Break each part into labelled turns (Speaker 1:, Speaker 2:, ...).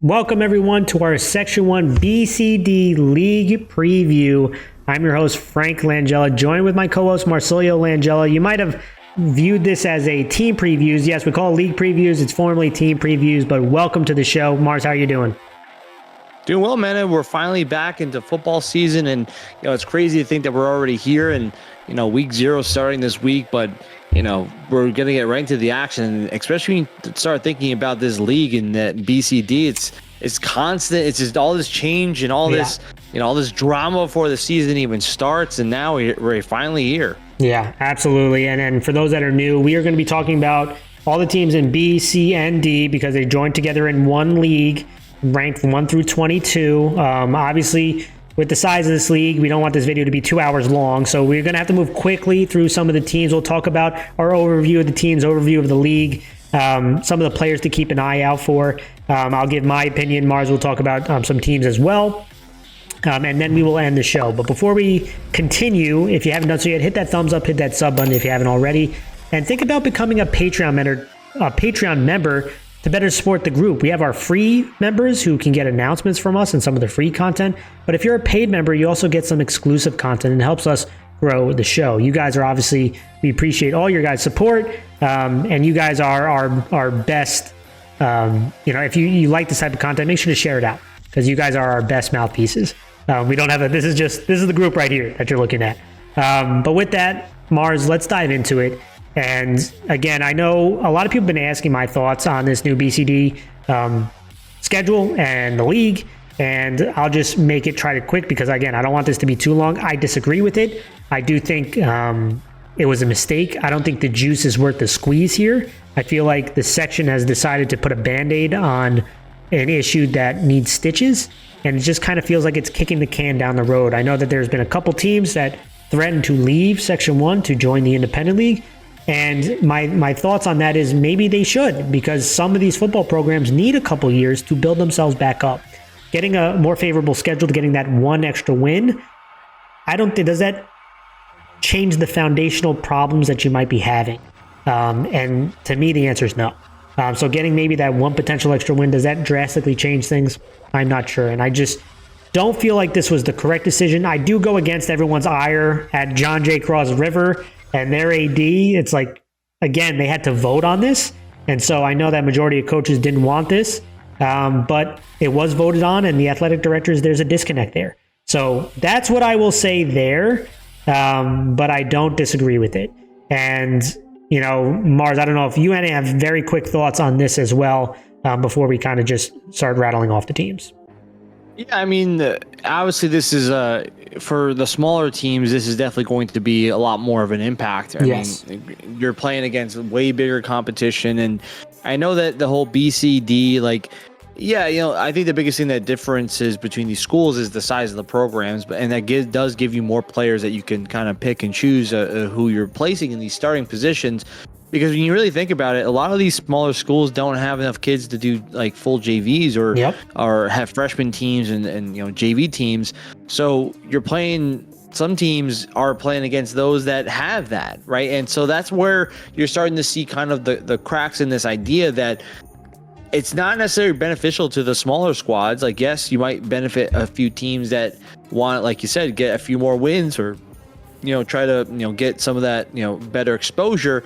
Speaker 1: Welcome everyone to our Section 1 BCD League Preview. I'm your host, Frank Langella, joined with my co-host, Marsilio Langella. You might have viewed this as a team previews. Yes, we call it league previews. It's formerly team previews, but welcome to the show. Mars, how are you doing?
Speaker 2: Doing well, man. And we're finally back into football season, and it's crazy to think that we're already here, and week 0 starting this week, but we're gonna get right into the action, especially when you start thinking about this league and that BCD. It's constant. It's just all this change and all this all this drama before the season even starts, and now we're finally here.
Speaker 1: Yeah, absolutely. And for those that are new, we are going to be talking about all the teams in B, C, and D because they joined together in one league, ranked 1 through 22. Obviously, with the size of this league, we don't want this video to be 2 hours long, so we're going to have to move quickly through some of the teams. We'll talk about our overview of the teams, overview of the league, some of the players to keep an eye out for. I'll give my opinion. Mars will talk about some teams as well. And then we will end the show. But before we continue, if you haven't done so yet, hit that thumbs up, hit that sub button if you haven't already, and think about becoming a Patreon member to better support the group. We have our free members who can get announcements from us and some of the free content. But if you're a paid member, you also get some exclusive content and it helps us grow the show. You guys are obviously, we appreciate all your guys' support, and you guys are our best. If you like this type of content, make sure to share it out because you guys are our best mouthpieces. We don't have this is the group right here that you're looking at. But with that, Mars, let's dive into it. And again, I know a lot of people have been asking my thoughts on this new BCD schedule and the league, and I'll just make it try to quick because, again, I don't want this to be too long. I disagree with it. I do think it was a mistake. I don't think the juice is worth the squeeze here. I feel like the section has decided to put a Band-Aid on an issue that needs stitches, and it just kind of feels like it's kicking the can down the road. I know that there's been a couple teams that threatened to leave Section 1 to join the Independent League, and my thoughts on that is maybe they should, because some of these football programs need a couple years to build themselves back up. Getting a more favorable schedule, getting that one extra win, I don't think, does that change the foundational problems that you might be having? And to me, the answer is no. So getting maybe that one potential extra win, does that drastically change things? I'm not sure. And I just don't feel like this was the correct decision. I do go against everyone's ire at John J. Cross River and their AD. It's like, again, they had to vote on this. And so I know that majority of coaches didn't want this, but it was voted on, and the athletic directors, there's a disconnect there. So that's what I will say there, but I don't disagree with it. And Mars, I don't know if you have very quick thoughts on this as well before we kind of just start rattling off the teams.
Speaker 2: Yeah, I mean, obviously this is for the smaller teams, this is definitely going to be a lot more of an impact. I mean, you're playing against way bigger competition, and I know that the whole BCD, I think the biggest thing that differences between these schools is the size of the programs, and that does give you more players that you can kind of pick and choose who you're placing in these starting positions. Because when you really think about it, a lot of these smaller schools don't have enough kids to do like full JVs or have freshman teams and JV teams. So you're playing. Some teams are playing against those that have that, right? And so that's where you're starting to see kind of the cracks in this idea that it's not necessarily beneficial to the smaller squads. Like, yes, you might benefit a few teams that want, like you said, get a few more wins or, try to, get some of that, better exposure.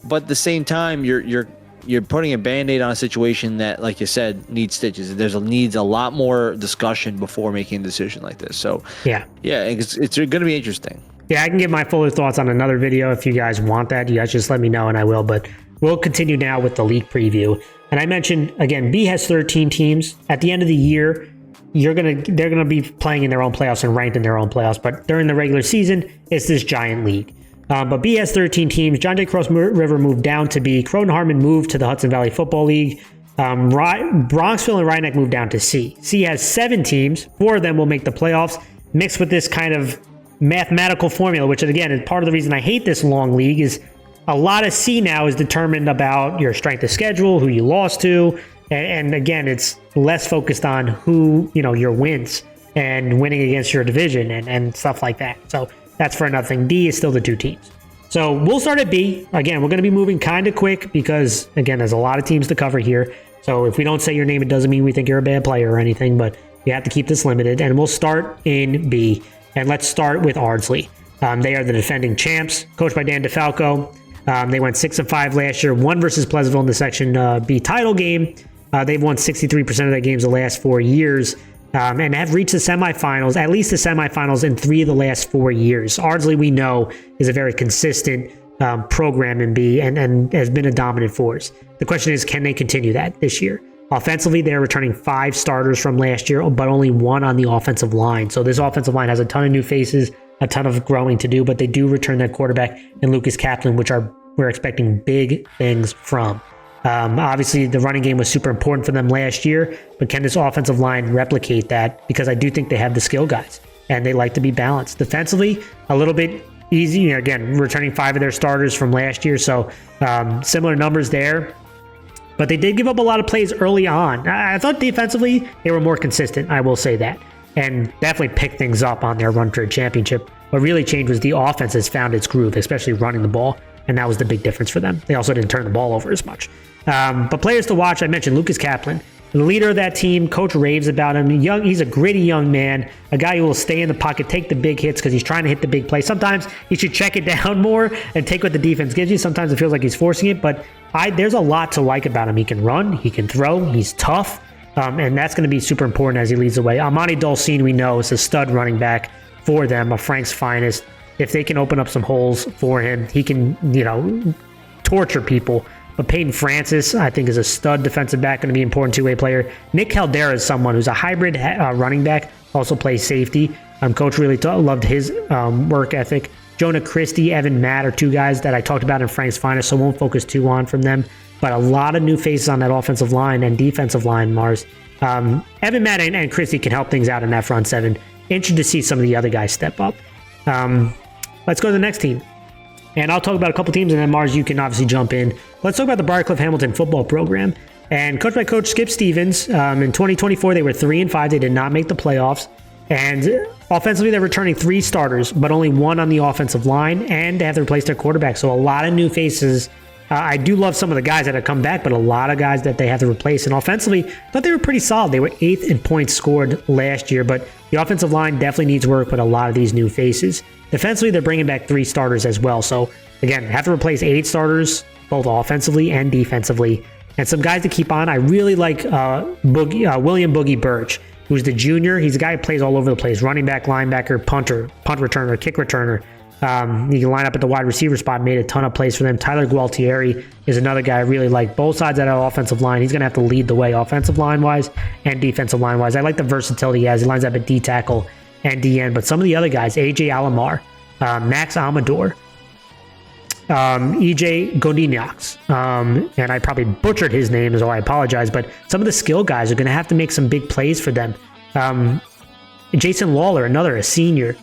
Speaker 2: But at the same time, you're putting a Band-Aid on a situation that, like you said, needs stitches. Needs a lot more discussion before making a decision like this. So it's going to be interesting.
Speaker 1: Yeah, I can give my fuller thoughts on another video if you guys want that. You guys just let me know and I will. But we'll continue now with the league preview. And I mentioned, again, B has 13 teams. At the end of the year, they're gonna be playing in their own playoffs and ranked in their own playoffs. But during the regular season, it's this giant league. But B has 13 teams. John J. Cross River moved down to B. Croton-Harmon moved to the Hudson Valley Football League. Bronxville and Rhinebeck moved down to C. C has 7 teams. 4 of them will make the playoffs, mixed with this kind of mathematical formula, which, again, is part of the reason I hate this long league, is a lot of C now is determined about your strength of schedule, who you lost to, and again, it's less focused on who, your wins and winning against your division and stuff like that. So that's for another thing. D is still the 2 teams. So we'll start at B. Again, we're going to be moving kind of quick because, again, there's a lot of teams to cover here. So if we don't say your name, it doesn't mean we think you're a bad player or anything, but you have to keep this limited. And we'll start in B. And let's start with Ardsley. They are the defending champs, coached by Dan DeFalco. They went 6-5 last year, won versus Pleasantville in the Section B title game. They've won 63% of their games the last 4 years, and have reached the semifinals, at least the semifinals, in 3 of the last 4 years. Ardsley, we know, is a very consistent program in B and has been a dominant force. The question is, can they continue that this year? Offensively, they're returning 5 starters from last year, but only 1 on the offensive line. So this offensive line has a ton of new faces, a ton of growing to do, but they do return that quarterback and Lucas Kaplan, which we're expecting big things from. Obviously, the running game was super important for them last year, but can this offensive line replicate that? Because I do think they have the skill guys, and they like to be balanced. Defensively, a little bit easy. Again, returning 5 of their starters from last year, so similar numbers there. But they did give up a lot of plays early on. I thought defensively, they were more consistent, I will say that, and definitely picked things up on their run for a championship. What really changed was the offense has found its groove, especially running the ball, and that was the big difference for them. They also didn't turn the ball over as much. But players to watch, I mentioned Lucas Kaplan, the leader of that team. Coach raves about him. He's a gritty young man, a guy who will stay in the pocket, take the big hits because he's trying to hit the big play. Sometimes he should check it down more and take what the defense gives you. Sometimes it feels like he's forcing it, but there's a lot to like about him. He can run, he can throw, he's tough, and that's going to be super important as he leads the way. Amani Dulcine, we know, is a stud running back for them, a Frank's finest. If they can open up some holes for him, he can, torture people. But Peyton Francis, I think, is a stud defensive back, going to be an important two-way player. Nick Caldera is someone who's a hybrid running back, also plays safety. Coach really loved his work ethic. Jonah Christie, Evan Matt are 2 guys that I talked about in Frank's finest, so won't focus too on from them. But a lot of new faces on that offensive line and defensive line, Mars. Evan Matt and Christie can help things out in that front 7. Interested to see some of the other guys step up. Let's go to the next team. And I'll talk about a couple teams, and then Mars, you can obviously jump in. Let's talk about the Briarcliff Hamilton football program. And coached by Coach Skip Stevens, in 2024, they were 3-5. They did not make the playoffs. And offensively, they're returning 3 starters, but only 1 on the offensive line, and they have to replace their quarterback. So a lot of new faces. I do love some of the guys that have come back, but a lot of guys that they have to replace. And offensively, I thought they were pretty solid. They were 8th in points scored last year, but the offensive line definitely needs work with a lot of these new faces. Defensively, they're bringing back 3 starters as well. So again, have to replace 8 starters, both offensively and defensively. And some guys to keep on. I really like William Boogie Birch, who's the junior. He's a guy who plays all over the place. Running back, linebacker, punter, punt returner, kick returner. He can line up at the wide receiver spot, made a ton of plays for them. Tyler Gualtieri is another guy I really like. Both sides of that offensive line. He's going to have to lead the way offensive line-wise and defensive line-wise. I like the versatility he has. He lines up at D-tackle and DN. But some of the other guys, A.J. Alomar, Max Amador, EJ Godiniaks, and I probably butchered his name, so I apologize, but some of the skill guys are going to have to make some big plays for them. Jason Lawler, a senior.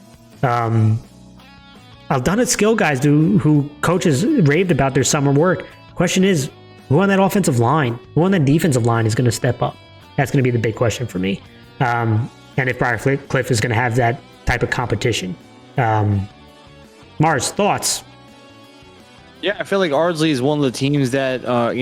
Speaker 1: Aldana skill guys who coaches raved about their summer work. Question is, who on that offensive line, who on that defensive line is going to step up? That's going to be the big question for me. And if Briarcliff is going to have that type of competition. Mars, thoughts?
Speaker 2: Yeah, I feel like Ardsley is one of the teams that, are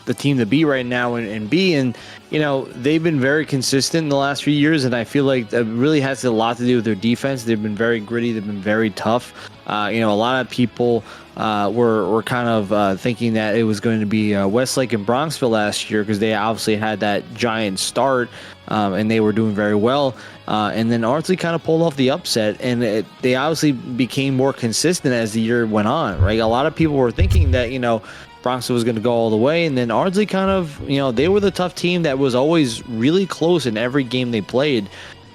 Speaker 2: the team to beat right now in B. And, they've been very consistent in the last few years. And I feel like that really has a lot to do with their defense. They've been very gritty. They've been very tough. A lot of people were kind of thinking that it was going to be Westlake and Bronxville last year because they obviously had that giant start and they were doing very well. And then Ardsley kind of pulled off the upset, and they obviously became more consistent as the year went on, right? A lot of people were thinking that, Bronxville was going to go all the way, and then Ardsley kind of, they were the tough team that was always really close in every game they played.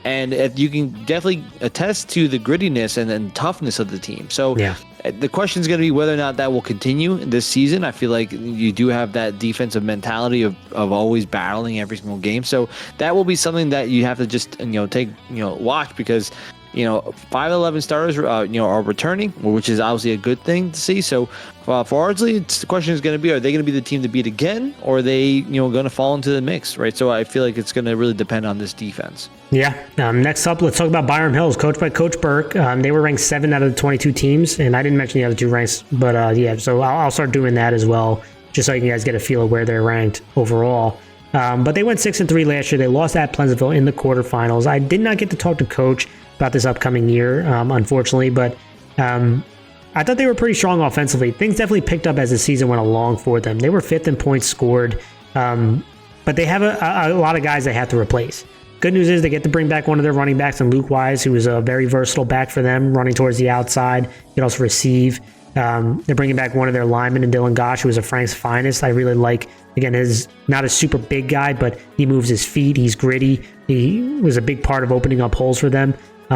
Speaker 2: And you can definitely attest to the grittiness and toughness of the team. So yeah. The question is going to be whether or not that will continue this season. I feel like you do have that defensive mentality of always battling every single game. So that will be something that you have to just watch because 5-11 starters are returning, which is obviously a good thing to see. So for Ardsley, the question is going to be: are they going to be the team to beat again, or are they going to fall into the mix? Right. So I feel like it's going to really depend on this defense.
Speaker 1: Yeah. Next up, let's talk about Byram Hills, coached by Coach Burke. They were ranked 7 out of the 22 teams, and I didn't mention the other 2 ranks, but So I'll start doing that as well. just so you guys get a feel of where they're ranked overall. But they went 6-3 last year. They lost at Pleasantville in the quarterfinals. I did not get to talk to Coach about this upcoming year, unfortunately, but I thought they were pretty strong offensively. Things definitely picked up as the season went along for them. They were 5th in points scored, but they have a lot of guys they have to replace. Good news is they get to bring back one of their running backs in Luke Wise, who is a very versatile back for them, running towards the outside. He can also receive. They're bringing back one of their linemen in Dylan Gosh, who is a Frank's finest. I really like, again, is not a super big guy, but he moves his feet. He's gritty. He was a big part of opening up holes for them,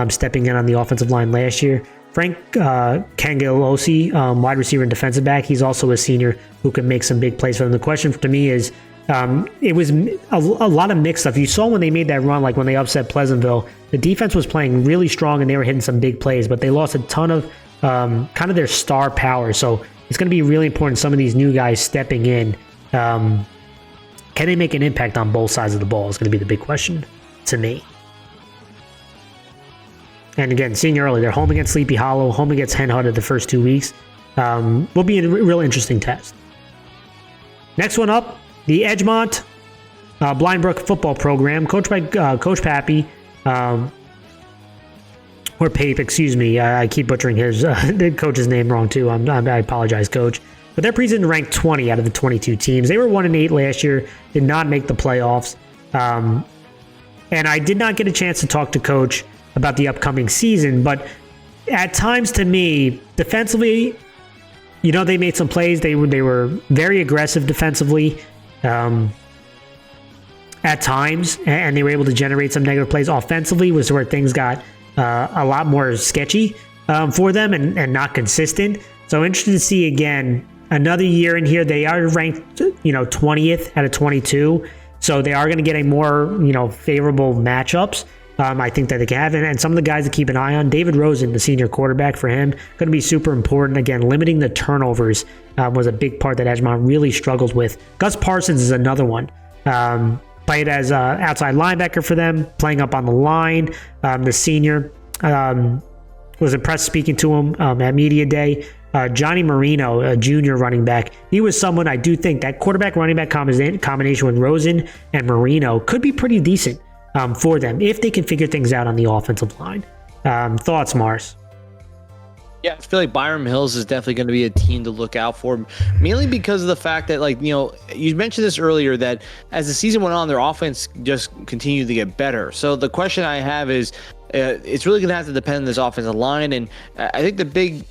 Speaker 1: stepping in on the offensive line last year. Frank Kangelosi, wide receiver and defensive back, he's also a senior who can make some big plays for them. The question to me is, it was a lot of mixed stuff. You saw when they made that run, like when they upset Pleasantville, the defense was playing really strong and they were hitting some big plays, but they lost a ton of kind of their star power. So it's going to be really important, some of these new guys stepping in. Can they make an impact on both sides of the ball is going to be the big question to me. And again, seeing early, they're home against Sleepy Hollow, home against Hen Hut the first 2 weeks. Will be a real interesting test. Next one up, the Edgemont Blindbrook football program, coached by Coach Pappy, or Pape, excuse me. I keep butchering his the coach's name wrong too. I apologize, Coach. But they're preseason ranked 20 out of the 22 teams. They were 1-8 last year, did not make the playoffs. And I did not get a chance to talk to Coach about the upcoming season, but at times to me, defensively, they made some plays. They were very aggressive defensively at times, and they were able to generate some negative plays. Offensively was where things got a lot more sketchy for them and not consistent. So interested to see again another year in here. They are ranked 20th out of 22, so they are going to get a more favorable matchups. I think that they can have, and some of the guys to keep an eye on. David Rosen, the senior quarterback for him, going to be super important. Again, limiting the turnovers was a big part that Edgemont really struggled with. Gus Parsons is another one. Played as an outside linebacker for them, playing up on the line. The senior was impressed speaking to him at Media Day. Johnny Marino, a junior running back, he was someone I do think that quarterback-running back combination with Rosen and Marino could be pretty decent for them if they can figure things out on the offensive line. Thoughts, Mars?
Speaker 2: Yeah, I feel like Byram Hills is definitely going to be a team to look out for, mainly because of the fact that, you mentioned this earlier, that as the season went on, their offense just continued to get better. So the question I have is, it's really going to have to depend on this offensive line, and I think the big,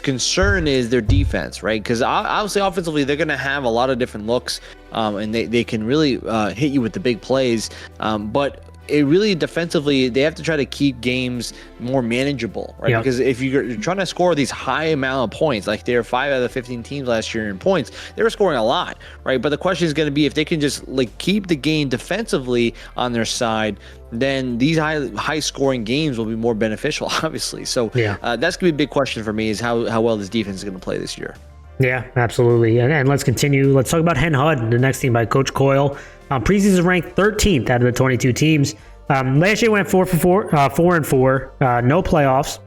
Speaker 2: concern is their defense, right? Because obviously offensively, they're going to have a lot of different looks, and they can really hit you with the big plays, but it really defensively, they have to try to keep games more manageable, right? Yep. Because if you're trying to score these high amount of points, like they were 5 out of the 15 teams last year in points, they were scoring a lot, right? But the question is going to be if they can just keep the game defensively on their side, then these high scoring games will be more beneficial, obviously. So that's going to be a big question for me, is how well this defense is going to play this year.
Speaker 1: Yeah, absolutely. And let's continue. Let's talk about Hen Hut, the next team by Coach Coyle. Preseason ranked 13th out of the 22 teams. Last year went 4-4, no playoffs.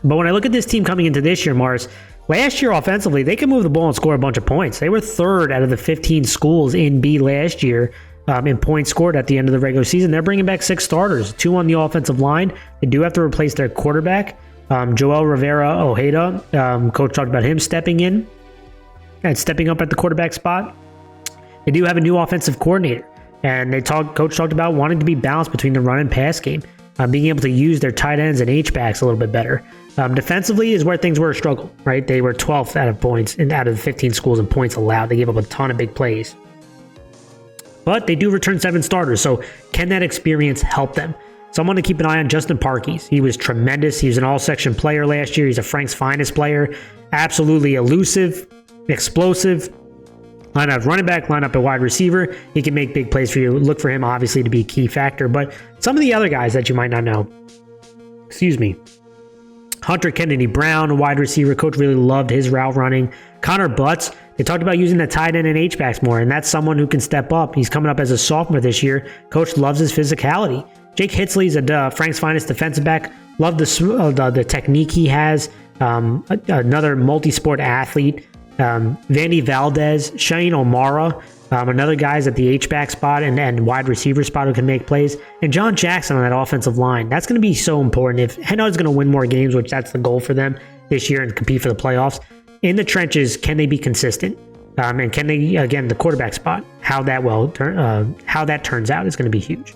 Speaker 1: But when I look at this team coming into this year, Mars, last year offensively, they could move the ball and score a bunch of points. They were 3rd out of the 15 schools in B last year in points scored at the end of the regular season. They're bringing back 6 starters, 2 on the offensive line. They do have to replace their quarterback, Joel Rivera Ojeda. Coach talked about him stepping in and stepping up at the quarterback spot. They do have a new offensive coordinator, and Coach talked about wanting to be balanced between the run and pass game, being able to use their tight ends and H-backs a little bit better. Defensively is where things were a struggle, right? They were 12th out of points and out of the 15 schools in points allowed. They gave up a ton of big plays. But they do return 7 starters, so can that experience help them? Someone to keep an eye on, Justin Parkes. He was tremendous. He was an all-section player last year. He's a Frank's finest player. Absolutely elusive, explosive. Line up running back, line up at wide receiver. He can make big plays for you. Look for him, obviously, to be a key factor. But some of the other guys that you might not know. Hunter Kennedy Brown, a wide receiver. Coach really loved his route running. Connor Butts. They talked about using the tight end and H-backs more, and that's someone who can step up. He's coming up as a sophomore this year. Coach loves his physicality. Jake Hitsley's Frank's finest defensive back. Love the technique he has. Another multi-sport athlete. Vandy Valdez, Shane O'Mara, another guy's at the H-back spot and wide receiver spot who can make plays, and John Jackson on that offensive line. That's going to be so important. If Hen Hud's going to win more games, which that's the goal for them this year, and compete for the playoffs, in the trenches, can they be consistent? And can they, again, the quarterback spot, how that turns out is going to be huge.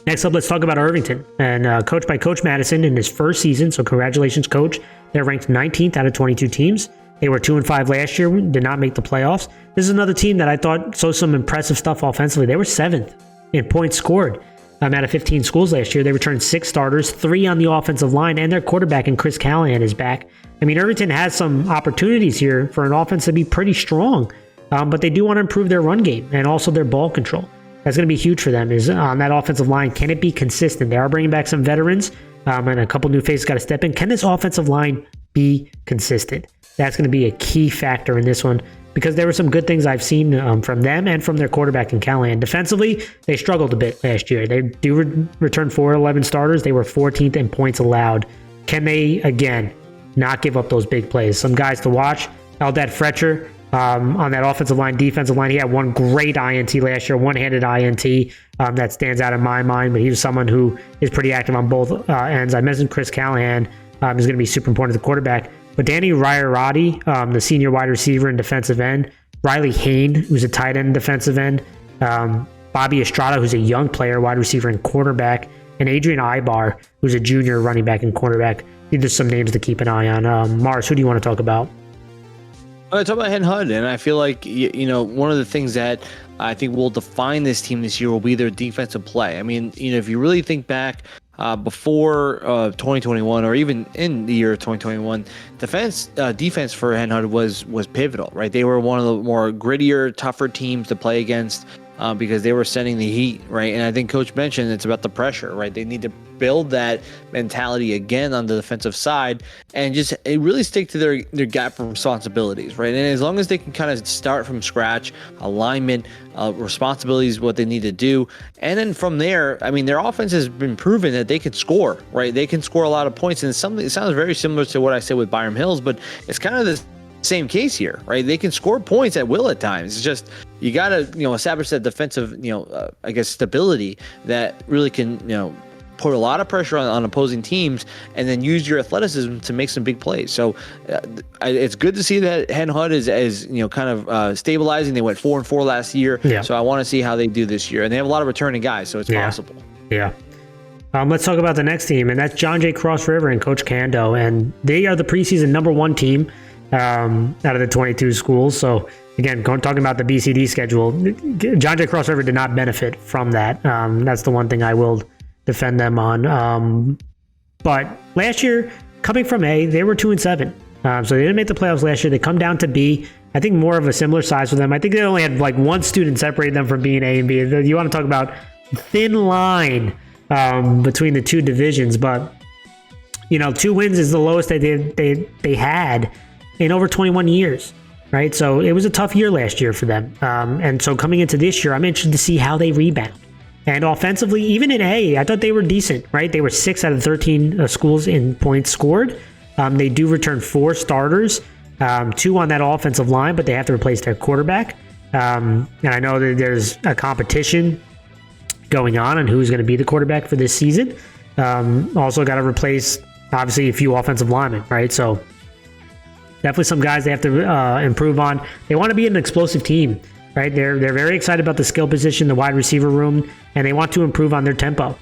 Speaker 1: Next up, let's talk about Irvington, and coached by Coach Madison in his first season. So congratulations, Coach. They're ranked 19th out of 22 teams. They were 2-5 last year, did not make the playoffs. This is another team that I thought saw some impressive stuff offensively. They were 7th in points scored out of 15 schools last year. They returned 6 starters, 3 on the offensive line, and their quarterback in Chris Callahan is back. I mean, Irvington has some opportunities here for an offense to be pretty strong, but they do want to improve their run game and also their ball control. That's going to be huge for them, is on that offensive line. Can it be consistent? They are bringing back some veterans, and a couple new faces got to step in. Can this offensive line be consistent? That's going to be a key factor in this one, because there were some good things I've seen from them and from their quarterback in Callahan. Defensively, they struggled a bit last year. They do return 4-11 starters. They were 14th in points allowed. Can they, again, not give up those big plays? Some guys to watch. Eldad Fletcher on that offensive line, defensive line. He had one great INT last year, one-handed INT that stands out in my mind, but he was someone who is pretty active on both ends. I mentioned Chris Callahan is going to be super important as a quarterback. But Danny Rierati, the senior wide receiver and defensive end, Riley Hain, who's a tight end defensive end, Bobby Estrada, who's a young player, wide receiver and quarterback, and Adrian Ibar, who's a junior running back and quarterback. These are some names to keep an eye on. Mars, who do you want to talk about?
Speaker 2: I talk about Hen Hud, and I feel like, you know, one of the things that I think will define this team this year will be their defensive play. I mean, you know, if you really think back before 2021, or even in the year of 2021, defense for Hen Hud was pivotal, right? They were one of the more grittier, tougher teams to play against. Because they were sending the heat, right? And I think Coach mentioned it's about the pressure, right? They need to build that mentality again on the defensive side and just really stick to their gap responsibilities, right? And as long as they can kind of start from scratch, alignment, responsibilities, what they need to do. And then from there, I mean, their offense has been proven that they can score, right? They can score a lot of points. And it sounds very similar to what I said with Byram Hills, but it's kind of the same case here, right? They can score points at will at times. It's just, you got to, establish that defensive, I guess, stability that really can, put a lot of pressure on opposing teams, and then use your athleticism to make some big plays. So it's good to see that Hen Hud is kind of stabilizing. They went 4-4 last year. Yeah. So I want to see how they do this year. And they have a lot of returning guys, so it's possible. Yeah.
Speaker 1: Let's talk about the next team, and that's John Jay Cross River and Coach Kando. And they are the preseason #1 team out of the 22 schools. So again, talking about the BCD schedule, John Jay Cross River did not benefit from that. That's the one thing I will defend them on. But last year, coming from A, they were 2-7. So they didn't make the playoffs last year. They come down to B. I think more of a similar size for them. I think they only had like one student separate them from being A and B. You want to talk about thin line between the two divisions, but 2 wins is the lowest they had in over 21 years, right? So it was a tough year last year for them. And so coming into this year, I'm interested to see how they rebound. And offensively, even in A, I thought they were decent, right? They were 6 out of 13 schools in points scored. They do return 4 starters, 2 on that offensive line, but they have to replace their quarterback. And I know that there's a competition going on who's going to be the quarterback for this season. Also got to replace, obviously, a few offensive linemen, right? So definitely some guys they have to improve on. They want to be an explosive team, right? They're very excited about the skill position, the wide receiver room, and they want to improve on their tempo.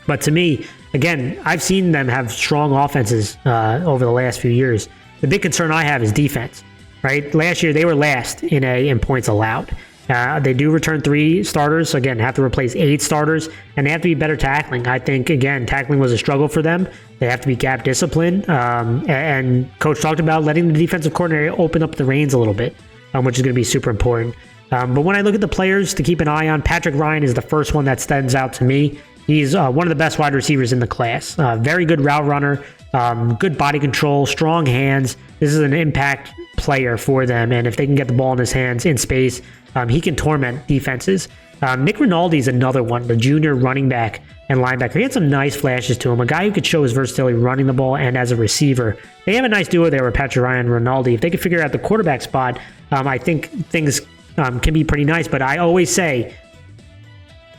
Speaker 1: But to me, again, I've seen them have strong offenses over the last few years. The big concern I have is defense, right? Last year, they were last in points allowed. They do return 3 starters. So again, have to replace 8 starters, and they have to be better tackling. I think, again, tackling was a struggle for them. They have to be gap disciplined. And Coach talked about letting the defensive coordinator open up the reins a little bit, which is going to be super important. But when I look at the players to keep an eye on, Patrick Ryan is the first one that stands out to me. He's one of the best wide receivers in the class. Very good route runner, good body control, strong hands. This is an impact player for them, and if they can get the ball in his hands in space, he can torment defenses. Nick Rinaldi is another one, the junior running back and linebacker. He had some nice flashes to him. A guy who could show his versatility running the ball and as a receiver. They have a nice duo there with Patrick Ryan and Rinaldi. If they could figure out the quarterback spot, I think things can be pretty nice. But I always say,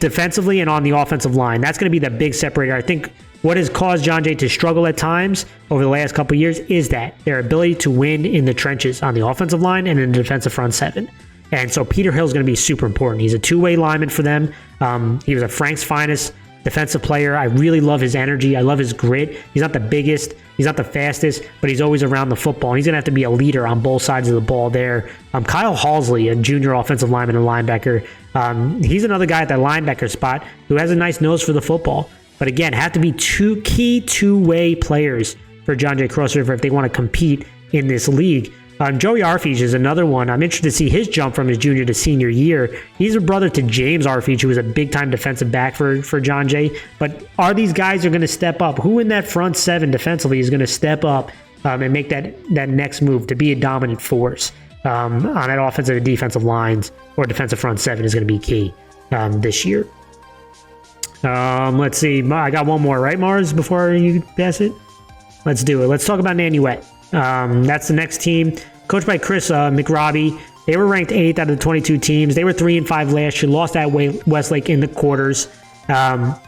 Speaker 1: defensively and on the offensive line, that's going to be the big separator. I think what has caused John Jay to struggle at times over the last couple of years is that their ability to win in the trenches on the offensive line and in the defensive front seven. And so Peter Hill is going to be super important. He's a two-way lineman for them. He was a Frank's finest defensive player. I really love his energy. I love his grit. He's not the biggest. He's not the fastest, but he's always around the football. He's going to have to be a leader on both sides of the ball there. Kyle Halsley, a junior offensive lineman and linebacker, he's another guy at that linebacker spot who has a nice nose for the football. But again, have to be two key two-way players for John Jay Cross River if they want to compete in this league. Joey Arfiege is another one. I'm interested to see his jump from his junior to senior year. He's a brother to James Arfiege, who was a big-time defensive back for John Jay. But are these guys are going to step up? Who in that front seven defensively is going to step up and make that next move to be a dominant force on that offensive and defensive lines or defensive front seven is going to be key this year. Let's see. I got one more, right, Mars, before you pass it? Let's do it. Let's talk about Nanuet. That's the next team, coached by Chris McRobbie. They were ranked 8th out of the 22 teams. They were 3-5 last year, lost at Westlake in the quarters. And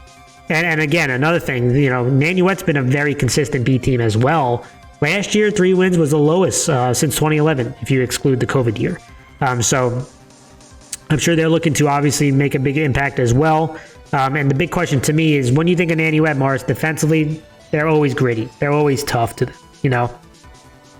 Speaker 1: again, another thing, Nanuet's been a very consistent B team as well. Last year, 3 wins was the lowest since 2011, if you exclude the COVID year. So I'm sure they're looking to obviously make a big impact as well. And the big question to me is, when you think of Nanuet, Mars, defensively, they're always gritty. They're always tough to,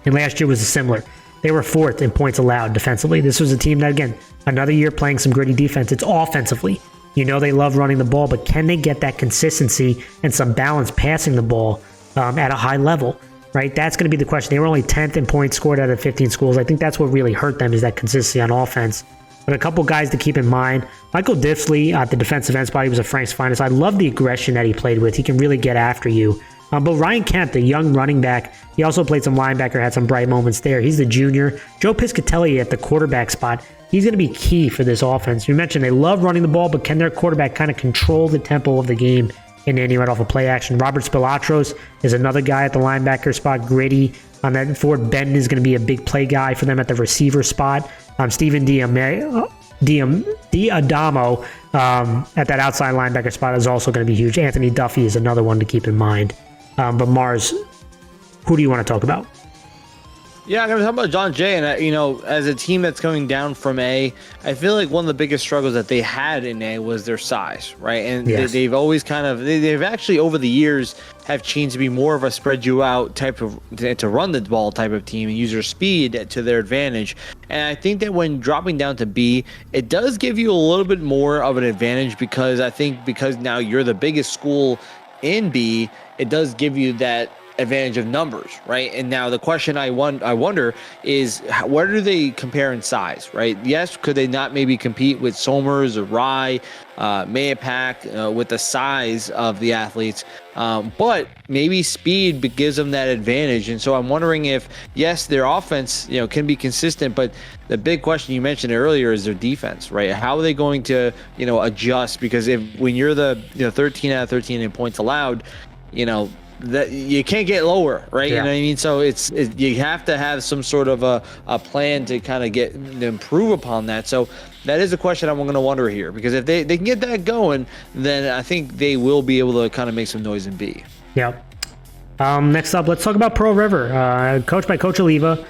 Speaker 1: And last year was similar. They were 4th in points allowed defensively. This was a team that, again, another year playing some gritty defense. It's offensively. They love running the ball, but can they get that consistency and some balance passing the ball at a high level, right? That's going to be the question. They were only 10th in points scored out of 15 schools. I think that's what really hurt them, is that consistency on offense. But a couple guys to keep in mind. Michael Diffley at the defensive end spot, he was a Frank's finest. I love the aggression that he played with. He can really get after you. But Ryan Kemp, the young running back, he also played some linebacker, had some bright moments there. He's the junior. Joe Piscatelli at the quarterback spot, he's going to be key for this offense. You mentioned they love running the ball, but can their quarterback kind of control the tempo of the game in Nanuet off of play action? Robert Spilatros is another guy at the linebacker spot, gritty on that. Ford Benton is going to be a big play guy for them at the receiver spot. Stephen Diadamo at that outside linebacker spot is also going to be huge. Anthony Duffy is another one to keep in mind. But Mars, who do you want to talk about?
Speaker 2: Yeah, I'm going to talk about John Jay. And, as a team that's coming down from A, I feel like one of the biggest struggles that they had in A was their size, right? And they've always they've actually over the years have changed to be more of a spread you out type of, to run the ball type of team and use their speed to their advantage. And I think that when dropping down to B, it does give you a little bit more of an advantage, because now you're the biggest school in B, it does give you that advantage of numbers, right? And now the question I wonder is, where do they compare in size, right? Yes, could they not maybe compete with Somers or Rye, Mayapack with the size of the athletes? But maybe speed gives them that advantage. And so I'm wondering if, yes, their offense, can be consistent, but the big question you mentioned earlier is their defense, right? How are they going to, adjust? Because when you're the 13 out of 13 in points allowed, that you can't get lower, right?
Speaker 1: Yeah.
Speaker 2: You know what I mean? So you have to have some sort of a plan to kind of improve upon that. So that is a question I'm going to wonder here, because if they can get that going, then I think they will be able to kind of make some noise in B.
Speaker 1: Yep. Next up, let's talk about Pearl River, coached by Coach Oliva.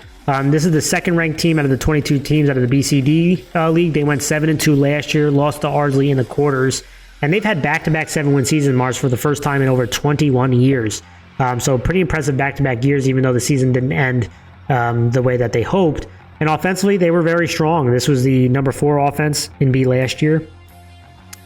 Speaker 1: This is the second-ranked team out of the 22 teams out of the BCD league. They went 7-2 last year, lost to Ardsley in the quarters. And they've had back-to-back 7-win season marks for the first time in over 21 years. So pretty impressive back-to-back years, even though the season didn't end the way that they hoped. And offensively, they were very strong. This was the number 4 offense in B last year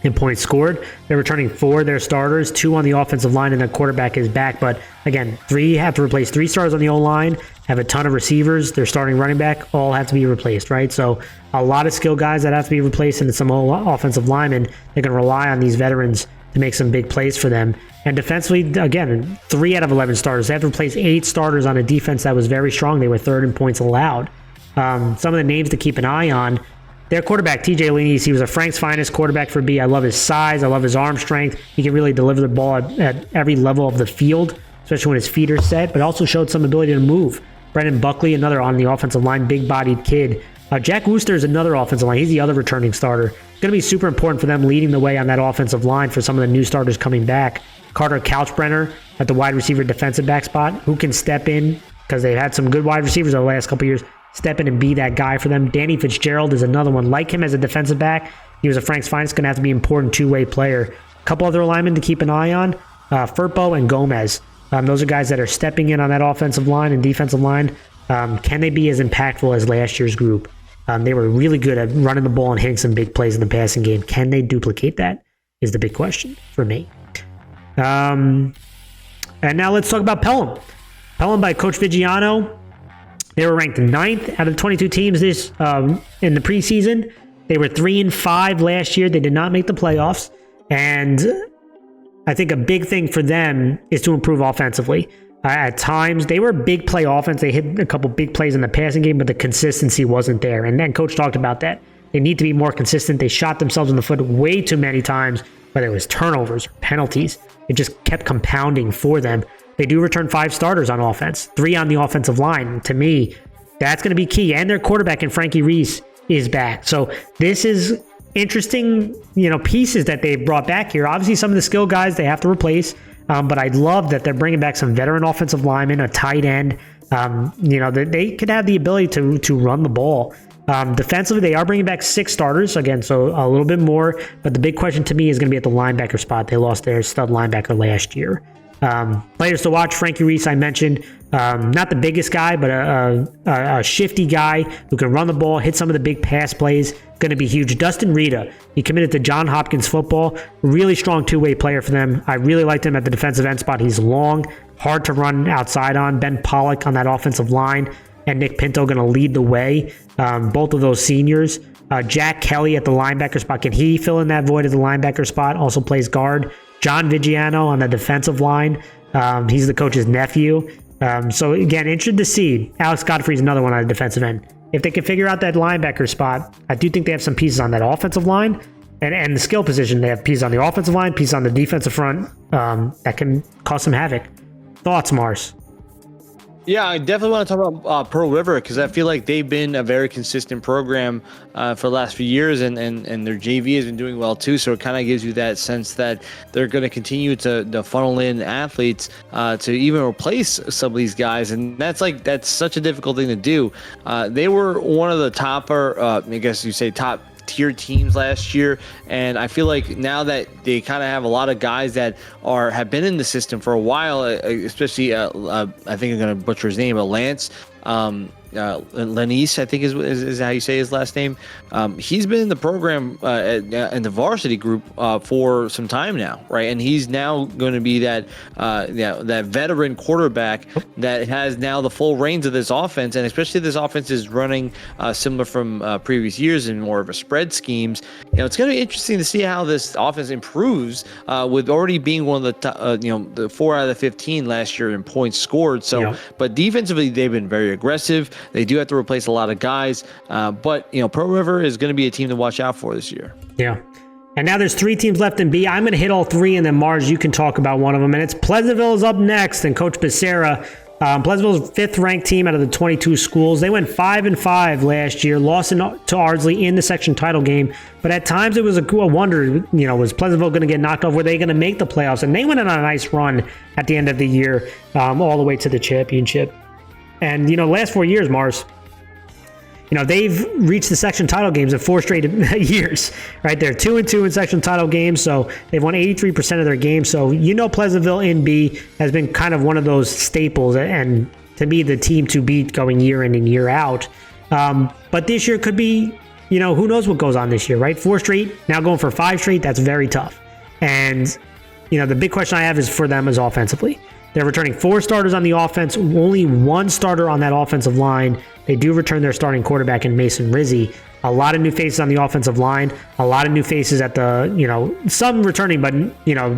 Speaker 1: in points scored. They're returning 4 of their starters, 2 on the offensive line, and the quarterback is back. But again, 3 have to replace 3 stars on the O-line, have a ton of receivers. Their starting running back all have to be replaced, right? So a lot of skilled guys that have to be replaced, and some offensive linemen. They can rely on these veterans to make some big plays for them. And defensively, again, 3 out of 11 starters. They have to replace 8 starters on a defense that was very strong. They were 3rd in points allowed. Some of the names to keep an eye on, their quarterback, TJ Leanese, he was a Frank's finest quarterback for B. I love his size. I love his arm strength. He can really deliver the ball at every level of the field, especially when his feet are set, but also showed some ability to move. Brendan Buckley, another on the offensive line, big-bodied kid. Jack Wooster is another offensive line. He's the other returning starter. It's going to be super important for them leading the way on that offensive line for some of the new starters coming back. Carter Couchbrenner at the wide receiver defensive back spot, who can step in because they've had some good wide receivers over the last couple of years, step in and be that guy for them. Danny Fitzgerald is another one. Like him as a defensive back, he was a Frank's finest, going to have to be an important two-way player. A couple other linemen to keep an eye on, Furpo and Gomez. Those are guys that are stepping in on that offensive line and defensive line. Can they be as impactful as last year's group? They were really good at running the ball and hitting some big plays in the passing game. Can they duplicate that is the big question for me. And now let's talk about Pelham. Pelham by Coach Vigiano. They were ranked 9th out of 22 teams this in the preseason. They were 3-5 last year. They did not make the playoffs. And I think a big thing for them is to improve offensively. At times, they were a big play offense. They hit a couple big plays in the passing game, but the consistency wasn't there. And then Coach talked about that. They need to be more consistent. They shot themselves in the foot way too many times, whether it was turnovers or penalties. It just kept compounding for them. They do return 5 starters on offense, 3 on the offensive line. To me, that's going to be key. And their quarterback in Frankie Reese is back. So this is interesting, pieces that they've brought back here. Obviously, some of the skill guys they have to replace. But I love that they're bringing back some veteran offensive linemen, a tight end. They could have the ability to run the ball. Defensively, they are bringing back 6 starters again, so a little bit more. But the big question to me is going to be at the linebacker spot. They lost their stud linebacker last year. Players to watch: Frankie Reese, I mentioned, not the biggest guy, but a shifty guy who can run the ball, hit some of the big pass plays. Going to be huge. Dustin Rita, he committed to John Hopkins football. Really strong two-way player for them. I really liked him at the defensive end spot. He's long, hard to run outside on. Ben Pollock on that offensive line, and Nick Pinto going to lead the way. Both of those seniors. Jack Kelly at the linebacker spot. Can he fill in that void at the linebacker spot? Also plays guard. John Vigiano on the defensive line. He's the coach's nephew. So again, interested to see. Alex Godfrey's another one on the defensive end. If they can figure out that linebacker spot, I do think they have some pieces on that offensive line and the skill position. They have pieces on the offensive line, pieces on the defensive front that can cause some havoc. Thoughts, Mars?
Speaker 2: Yeah, I definitely want to talk about Pearl River because I feel like they've been a very consistent program for the last few years, and their JV has been doing well too. So it kind of gives you that sense that they're going to continue to funnel in athletes to even replace some of these guys, and that's such a difficult thing to do. They were one of the top, I guess you say top tier teams last year, and I feel like now that they kind of have a lot of guys that have been in the system for a while, especially I think I'm going to butcher his name, Lance Lenise, I think is how you say his last name. He's been in the program in the varsity group for some time now, right? And he's now going to be that veteran quarterback that has now the full reins of this offense, and especially this offense is running similar from previous years in more of a spread schemes. It's going to be interesting to see how this offense improves with already being one of the 4 out of the 15 last year in points scored. So, yeah. But defensively, they've been very aggressive. They do have to replace a lot of guys, but Pearl River is going to be a team to watch out for this year.
Speaker 1: Yeah. And now there's 3 teams left in B. I'm going to hit all 3, and then Mars, you can talk about one of them. And it's Pleasantville is up next, and Coach Becerra, Pleasantville's 5th-ranked team out of the 22 schools. They went 5-5 last year, lost to Ardsley in the section title game. But at times it was a wonder, was Pleasantville going to get knocked off? Were they going to make the playoffs? And they went on a nice run at the end of the year, all the way to the championship. And, last 4 years, Mars, they've reached the section title games in 4 straight years, right? They're 2-2 in section title games, so they've won 83% of their games. So, Pleasantville in B has been kind of one of those staples and to be the team to beat going year in and year out. But this year could be, who knows what goes on this year, right? 4 straight, now going for 5 straight, that's very tough. And, the big question I have is for them is offensively. They're returning 4 starters on the offense, only 1 starter on that offensive line. They do return their starting quarterback in Mason Rizzi. A lot of new faces on the offensive line, a lot of new faces at the, some returning, but,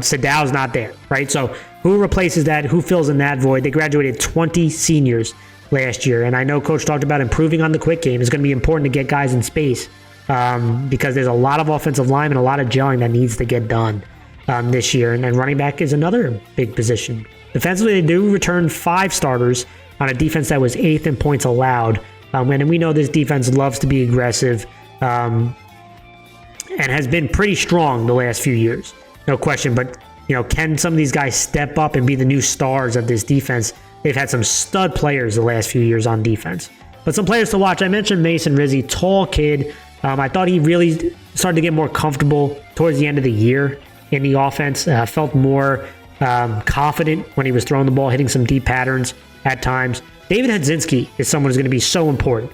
Speaker 1: Sadow's not there, right? So who replaces that? Who fills in that void? They graduated 20 seniors last year, and I know Coach talked about improving on the quick game. It's going to be important to get guys in space. because there's a lot of offensive line and a lot of gelling that needs to get done this year. And then running back is another big position. Defensively, they do return 5 starters on a defense that was 8th in points allowed. And we know this defense loves to be aggressive and has been pretty strong the last few years. No question. But, can some of these guys step up and be the new stars of this defense? They've had some stud players the last few years on defense. But some players to watch, I mentioned Mason Rizzi, tall kid. I thought he really started to get more comfortable towards the end of the year in the offense. Felt more confident when he was throwing the ball, hitting some deep patterns at times. David Hedzinski is someone who's going to be so important.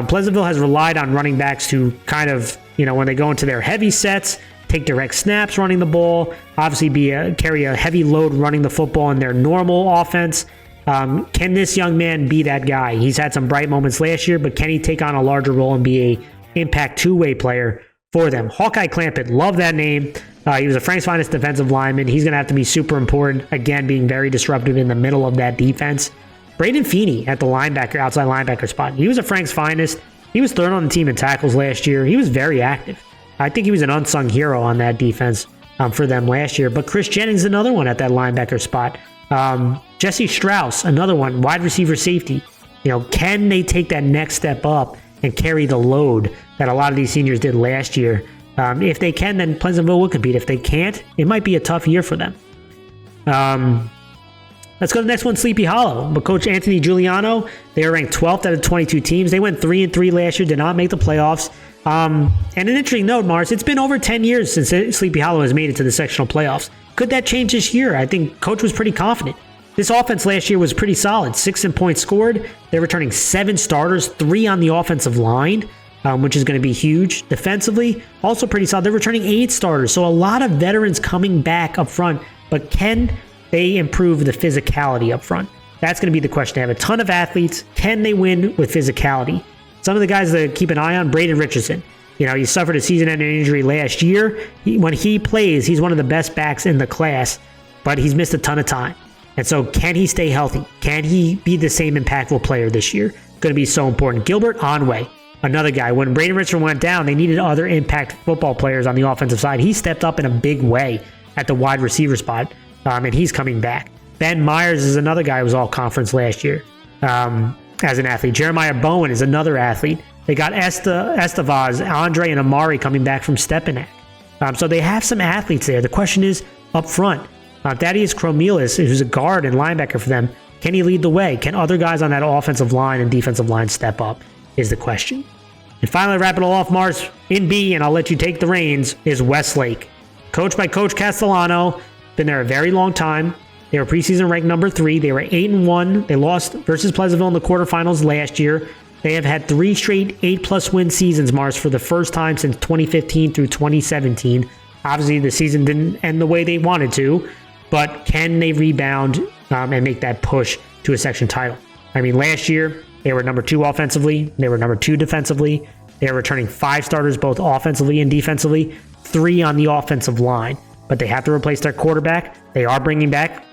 Speaker 1: Pleasantville has relied on running backs to kind of, when they go into their heavy sets, take direct snaps running the ball, obviously carry a heavy load running the football in their normal offense. Can this young man be that guy? He's had some bright moments last year, but can he take on a larger role and be a impact two-way player for them? Hawkeye Clampett, love that name. He was a Frank's Finest defensive lineman. He's going to have to be super important, again, being very disruptive in the middle of that defense. Braden Feeney at the outside linebacker spot. He was a Frank's Finest. He was third on the team in tackles last year. He was very active. I think he was an unsung hero on that defense for them last year. But Chris Jennings, another one at that linebacker spot. Jesse Strauss, another one, wide receiver safety. Can they take that next step up and carry the load that a lot of these seniors did last year? If they can, then Pleasantville will compete. If they can't, it might be a tough year for them. Let's go to the next one, Sleepy Hollow. But Coach Anthony Giuliano, they are ranked 12th out of 22 teams. They went 3-3 last year, did not make the playoffs. And an interesting note, Mars, it's been over 10 years since Sleepy Hollow has made it to the sectional playoffs. Could that change this year? I think Coach was pretty confident. This offense last year was pretty solid. 6 in points scored. They're returning 7 starters, 3 on the offensive line, which is going to be huge. Defensively, also pretty solid. They're returning 8 starters, so a lot of veterans coming back up front. But can they improve the physicality up front? That's going to be the question. They have a ton of athletes. Can they win with physicality? Some of the guys to keep an eye on, Braden Richardson. He suffered a season-ending injury last year. When he plays, he's one of the best backs in the class, but he's missed a ton of time. And so can he stay healthy? Can he be the same impactful player this year? Going to be so important. Gilbert Onway, another guy. When Braden Richardson went down, they needed other impact football players on the offensive side. He stepped up in a big way at the wide receiver spot, and he's coming back. Ben Myers is another guy who was all-conference last year as an athlete. Jeremiah Bowen is another athlete. They got Estevaz, Andre, and Amari coming back from Stepanak. So they have some athletes there. The question is up front. Thaddeus Chromelis, who's a guard and linebacker for them, can he lead the way? Can other guys on that offensive line and defensive line step up is the question. And finally, wrap it all off, Mars, in B, and I'll let you take the reins, is Westlake. Coached by Coach Castellano. Been there a very long time. They were preseason ranked number 3. They were 8-1. They lost versus Pleasantville in the quarterfinals last year. They have had 3 straight 8+ win seasons, Mars, for the first time since 2015 through 2017. Obviously, the season didn't end the way they wanted to, but can they rebound and make that push to a section title? I mean, last year, they were number 2 offensively. They were number 2 defensively. They are returning 5 starters, both offensively and defensively, 3 on the offensive line. But they have to replace their quarterback. They are bringing back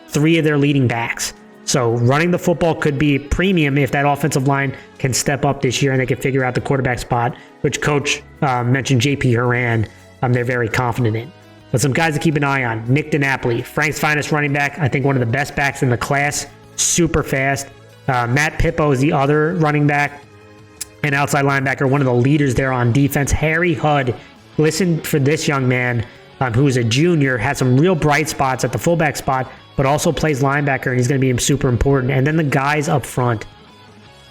Speaker 1: 3 of their leading backs. So running the football could be premium if that offensive line can step up this year and they can figure out the quarterback spot, which Coach mentioned J.P. Horan. They're very confident in. But some guys to keep an eye on. Nick DiNapoli, Frank's Finest running back. I think one of the best backs in the class. Super fast. Matt Pippo is the other running back and outside linebacker, one of the leaders there on defense. Harry Hudd, listen for this young man who is a junior, had some real bright spots at the fullback spot, but also plays linebacker, and he's going to be super important. And then the guys up front,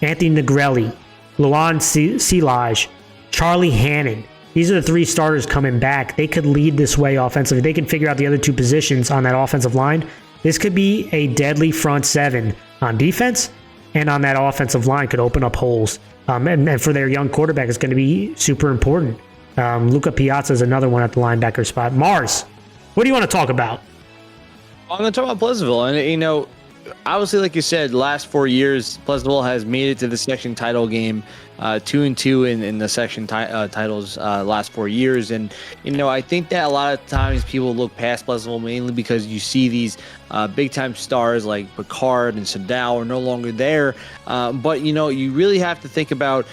Speaker 1: Anthony Negrelli, Luan Silage, Charlie Hannon. These are the 3 starters coming back. They could lead this way offensively. They can figure out the other 2 positions on that offensive line. This could be a deadly front 7 on defense, and on that offensive line could open up holes. And for their young quarterback, it's going to be super important. Luca Piazza is another one at the linebacker spot. Mars, what do you want to talk about?
Speaker 2: I'm going to talk about Pleasantville. And, obviously, like you said, last 4 years, Pleasantville has made it to the section title game, 2-2 in the section titles last 4 years. And, I think that a lot of times people look past Pleasantville mainly because you see these big-time stars like Picard and Sadao are no longer there. But, you really have to think about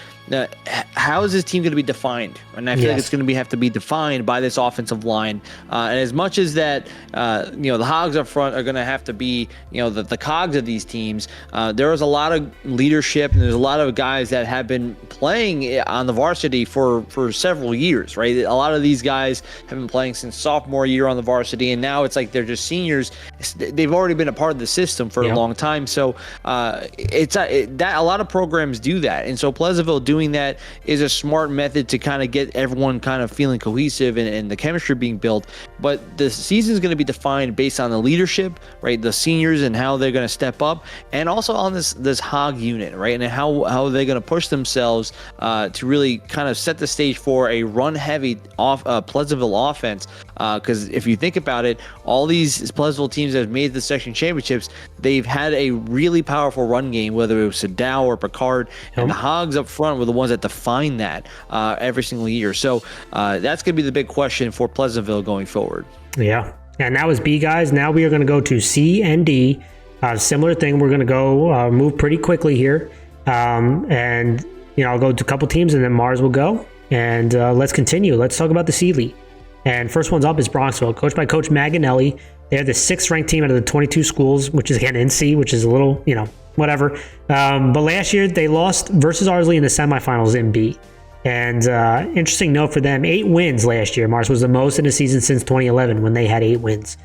Speaker 2: how is this team going to be defined? And I feel like it's going to have to be defined by this offensive line. And as much as that, the Hogs up front are going to have to be, the cogs of these teams, there is a lot of leadership, and there's a lot of guys that have been playing on the varsity for several years, right? A lot of these guys have been playing since sophomore year on the varsity, and now it's like they're just seniors. They've already been a part of the system for a long time. So a lot of programs do that. And so Pleasantville doing that is a smart method to kind of get everyone kind of feeling cohesive and the chemistry being built. But the season is going to be defined based on the leadership, right? The seniors and how they're going to step up, and also on this Hog unit, right? And how they're going to push themselves to really kind of set the stage for a run-heavy Pleasantville offense. Because if you think about it, all these Pleasantville teams that have made the section championships, they've had a really powerful run game, whether it was Sadao or Picard, and the Hogs up front were the ones that define that every single year. So that's going to be the big question for Pleasantville going forward.
Speaker 1: Yeah, and that was B, guys. Now we are going to go to C and D. Similar thing. We're going to go move pretty quickly here, and I'll go to a couple teams, and then Mars will go. And let's continue. Let's talk about the C League. And first one's up is Bronxville, coached by Coach Maganelli. They're the 6th ranked team out of the 22 schools, which is again in C, which is a little, whatever. But last year they lost versus Ardsley in the semifinals in B. And interesting note for them, 8 wins last year. Mars was the most in a season since 2011 when they had 8 wins.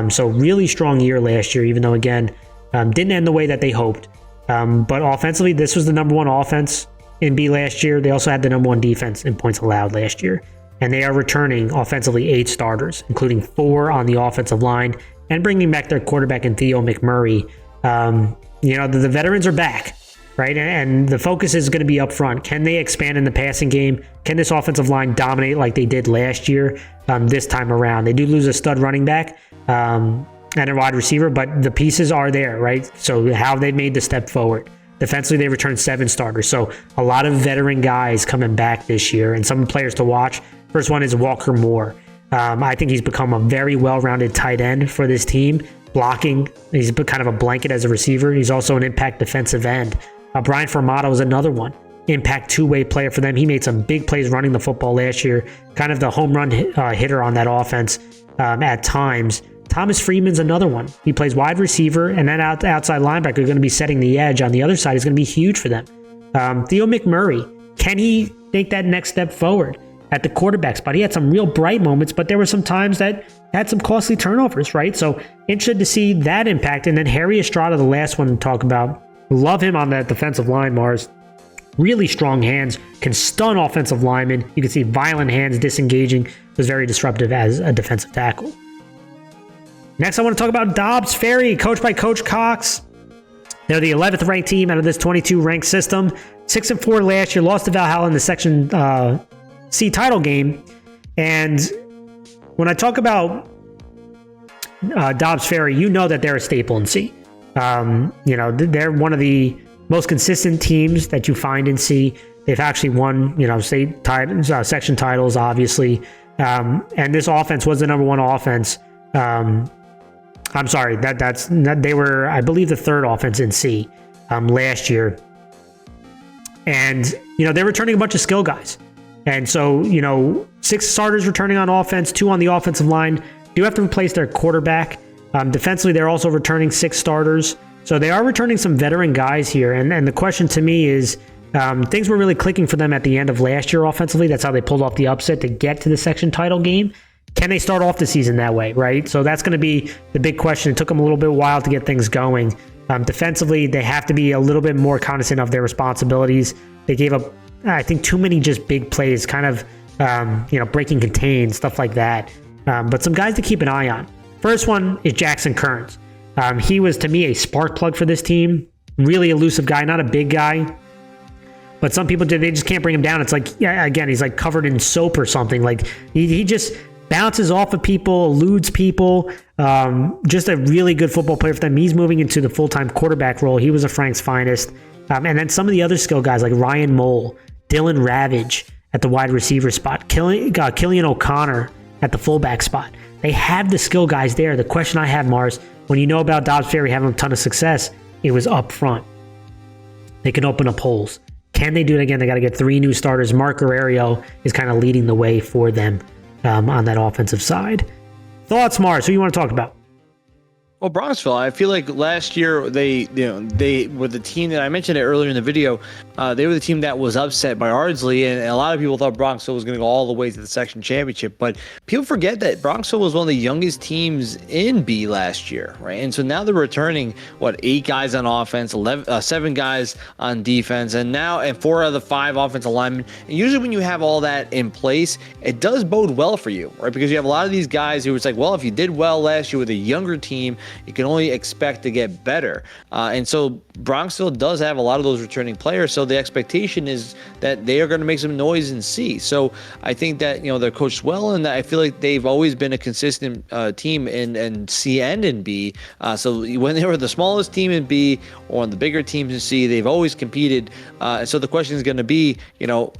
Speaker 1: So really strong year last year, even though again, didn't end the way that they hoped. But offensively, this was the number 1 offense in B last year. They also had the number 1 defense in points allowed last year. And they are returning offensively 8 starters, including 4 on the offensive line, and bringing back their quarterback in Theo McMurray. The veterans are back, right? And the focus is going to be up front. Can they expand in the passing game? Can this offensive line dominate like they did last year this time around? They do lose a stud running back and a wide receiver, but the pieces are there, right? So how they made the step forward. Defensively, they returned 7 starters. So a lot of veteran guys coming back this year, and some players to watch. First one is Walker Moore. I think he's become a very well-rounded tight end for this team. Blocking, he's kind of a blanket as a receiver. He's also an impact defensive end. Brian Formato is another one. Impact two-way player for them. He made some big plays running the football last year. Kind of the home run hitter on that offense at times. Thomas Freeman's another one. He plays wide receiver, and then outside linebacker going to be setting the edge on the other side is going to be huge for them. Theo McMurray, can he take that next step forward at the quarterback spot? He had some real bright moments, but there were some times that had some costly turnovers, right? So interested to see that impact. And then Harry Estrada, the last one to talk about. Love him on that defensive line, Mars. Really strong hands, can stun offensive linemen. You can see violent hands disengaging. Was very disruptive as a defensive tackle. Next, I want to talk about Dobbs Ferry, coached by Coach Cox. They're the 11th ranked team out of this 22 ranked system. 6-4 last year, lost to Valhalla in the Section C title game. And when I talk about Dobbs Ferry, you know that they're a staple in C. They're one of the most consistent teams that you find in C. They've actually won, state titles, section titles, obviously. And this offense was the number 1 offense. I'm sorry, they were, I believe, the 3rd offense in C last year. And, they're returning a bunch of skill guys. And so, 6 starters returning on offense, 2 on the offensive line. Do have to replace their quarterback. Defensively, they're also returning 6 starters. So they are returning some veteran guys here. And the question to me is, things were really clicking for them at the end of last year offensively. That's how they pulled off the upset to get to the section title game. Can they start off the season that way, right? So that's going to be the big question. It took them a little bit while to get things going. Defensively, they have to be a little bit more cognizant of their responsibilities. They gave up, I think, too many just big plays, kind of, breaking contained, stuff like that. But some guys to keep an eye on. First one is Jackson Kearns. He was, to me, a spark plug for this team. Really elusive guy, not a big guy. But some people, they just can't bring him down. It's like, again, he's like covered in soap or something. Like, he just bounces off of people, eludes people. Just a really good football player for them. He's moving into the full-time quarterback role. He was a Frank's finest. And then some of the other skill guys like Ryan Mole, Dylan Ravage at the wide receiver spot, Killian O'Connor at the fullback spot. They have the skill guys there. The question I have, Mars, when you know about Dobbs Ferry having a ton of success, it was up front. They can open up holes. Can they do it again? They got to get 3 new starters. Mark Guerrero is kind of leading the way for them on that offensive side. Thoughts, Mars? Who you want to talk about?
Speaker 2: Well, Bronxville, I feel like last year they were the team that I mentioned it earlier in the video. They were the team that was upset by Ardsley, and a lot of people thought Bronxville was going to go all the way to the section championship. But people forget that Bronxville was one of the youngest teams in B last year, right? And so now they're returning 8 guys on offense, 7 guys on defense, and 4 out of the 5 offensive linemen. And usually when you have all that in place, it does bode well for you, right? Because you have a lot of these guys who it's like, well, if you did well last year with a younger team, you can only expect to get better. And so Bronxville does have a lot of those returning players. So the expectation is that they are going to make some noise in C. So I think that, they're coached well, and I feel like they've always been a consistent team in C and in B. So when they were the smallest team in B or on the bigger teams in C, they've always competed. And so the question is going to be,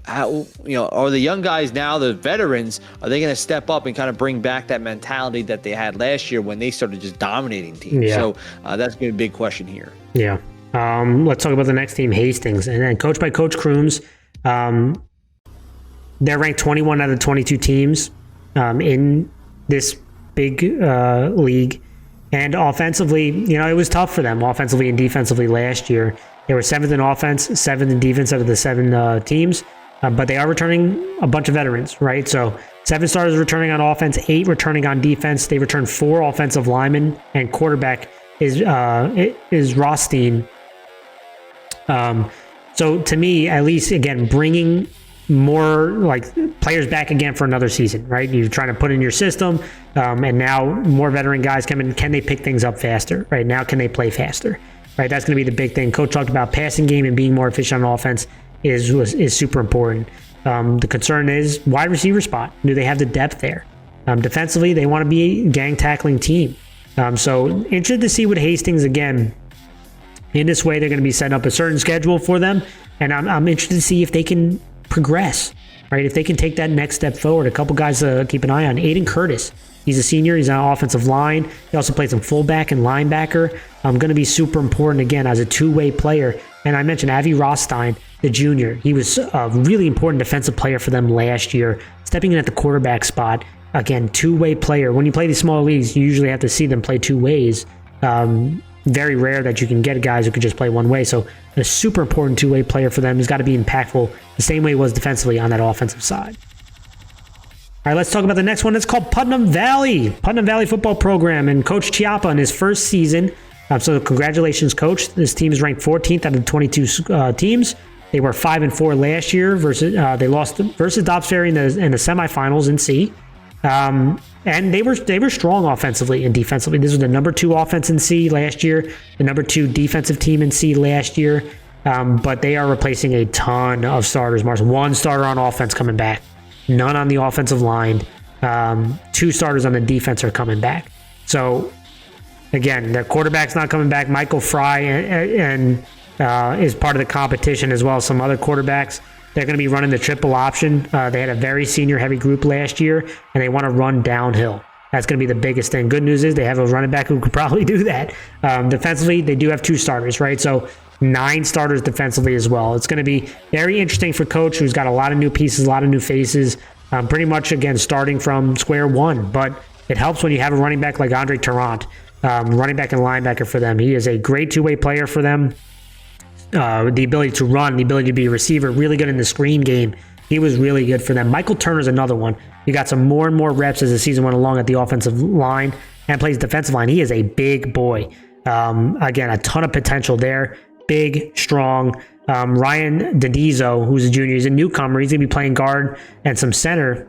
Speaker 2: how, are the young guys now, the veterans, are they going to step up and kind of bring back that mentality that they had last year when they started just dominating teams?
Speaker 1: Yeah.
Speaker 2: So that's going to be a big question here.
Speaker 1: Yeah. Let's talk about the next team, Hastings, and then coached by Coach Crooms. They're ranked 21 out of 22 teams in this big league. And offensively, it was tough for them offensively and defensively last year. They were 7th in offense, 7th in defense out of the 7 teams. But they are returning a bunch of veterans, right? So 7 starters returning on offense, 8 returning on defense. They returned 4 offensive linemen, and quarterback is Rothstein. So to me, at least, again, bringing more players back again for another season, right? You're trying to put in your system, and now more veteran guys come in. Can they pick things up faster, right? Now, can they play faster, right? That's going to be the big thing. Coach talked about passing game and being more efficient on offense is super important. The concern is wide receiver spot. Do they have the depth there? Defensively, they want to be a gang tackling team. So interested to see what Hastings, again, in this way, they're going to be setting up a certain schedule for them. And I'm interested to see if they can progress, right? If they can take that next step forward. A couple guys to keep an eye on. Aiden Curtis. He's a senior. He's on offensive line. He also plays some fullback and linebacker. Going to be super important, again, as a two-way player. And I mentioned Avi Rothstein, the junior. He was a really important defensive player for them last year, stepping in at the quarterback spot. Again, two-way player. When you play these small leagues, you usually have to see them play two ways. Very rare that you can get guys who can just play one way. So a super important two-way player for them. He's got to be impactful the same way he was defensively on that offensive side. All right, let's talk about the next one. It's called Putnam Valley. Putnam Valley football program, and Coach Chiappa in his first season. So congratulations, Coach. This team is ranked 14th out of 22 teams. They were 5-4 last year versus they lost versus Dobbs Ferry in the semifinals in C. And they were strong offensively and defensively. This was the number 2 offense in C last year, the number 2 defensive team in C last year. But they are replacing a ton of starters. Mars, 1 starter on offense coming back, none on the offensive line. 2 starters on the defense are coming back. So again, their quarterback's not coming back. Michael Fry and is part of the competition, as well as some other quarterbacks. They're going to be running the triple option. They had a very senior-heavy group last year, and they want to run downhill. That's going to be the biggest thing. Good news is they have a running back who could probably do that. Defensively, they do have 2 starters, right? So 9 starters defensively as well. It's going to be very interesting for Coach, who's got a lot of new pieces, a lot of new faces, pretty much, again, starting from square one. But it helps when you have a running back like Andre Tarrant, running back and linebacker for them. He is a great two-way player for them. The ability to run, the ability to be a receiver, really good in the screen game. He was really good for them. Michael Turner's another one. He got some more and more reps as the season went along at the offensive line and plays defensive line. He is a big boy. Again, a ton of potential there. Big, strong. Ryan Denizo, who's a junior, he's a newcomer. He's going to be playing guard and some center.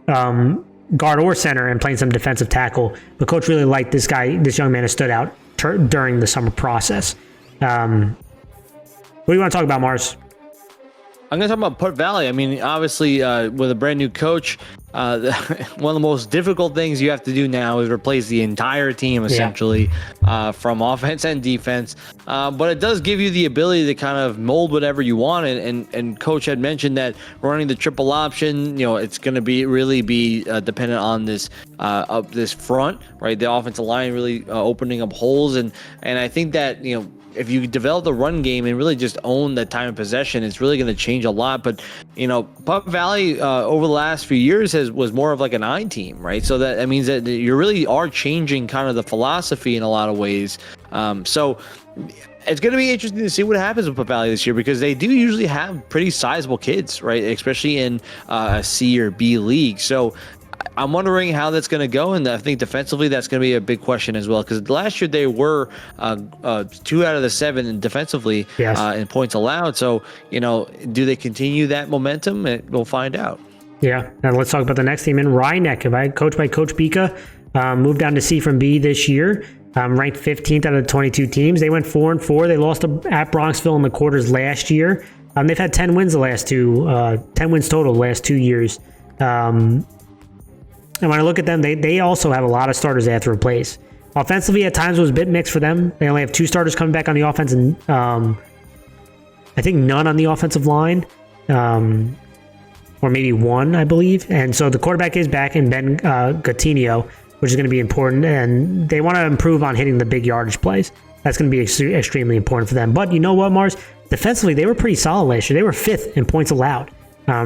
Speaker 1: Guard or center, and playing some defensive tackle. But Coach really liked this guy. This young man has stood out during the summer process. What do you want to talk about, Mars?
Speaker 2: I'm going to talk about Put Valley. I mean, obviously, with a brand new coach, one of the most difficult things you have to do now is replace the entire team, essentially, from offense and defense. But it does give you the ability to kind of mold whatever you want. And Coach had mentioned that running the triple option, it's going to be dependent on this this front, right? The offensive line really opening up holes. And I think that, if you develop the run game and really just own the time of possession, it's really going to change a lot. But Pup Valley over the last few years was more of like a 9 team, right? So that means that you really are changing kind of the philosophy in a lot of ways. So it's going to be interesting to see what happens with Pup Valley this year, because they do usually have pretty sizable kids, right? Especially in a C or B league. So I'm wondering how that's going to go, and I think defensively that's going to be a big question as well, because last year they were 2 out of the 7 defensively in points allowed. So, do they continue that momentum? We'll find out.
Speaker 1: Yeah, and let's talk about the next team in Rhinebeck, coached by Coach Bika, moved down to C from B this year, ranked 15th out of the 22 teams. They went 4-4. They lost at Bronxville in the quarters last year. They've had 10 wins the last 10 wins total the last 2 years. And when I look at them, they also have a lot of starters they have to replace. Offensively, at times, it was a bit mixed for them. They only have 2 starters coming back on the offense, and I think none on the offensive line, or maybe 1, I believe. And so the quarterback is back in Ben Gattino, which is going to be important. And they want to improve on hitting the big yardage plays. That's going to be extremely important for them. But you know what, Mars? Defensively, they were pretty solid last year. They were 5th in points allowed.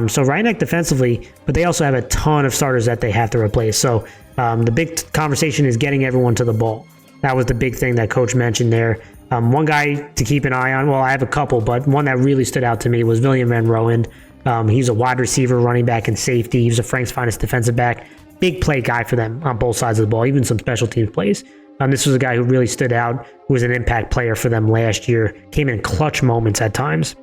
Speaker 1: So Rhinebeck defensively, but they also have a ton of starters that they have to replace. So the big conversation is getting everyone to the ball. That was the big thing that Coach mentioned there. One guy to keep an eye on, well, I have a couple, but one that really stood out to me was William Van Roen. He's a wide receiver, running back, and safety. He was a Frank's finest defensive back. Big play guy for them on both sides of the ball, even some special teams plays. This was a guy who really stood out, who was an impact player for them last year, came in clutch moments at times.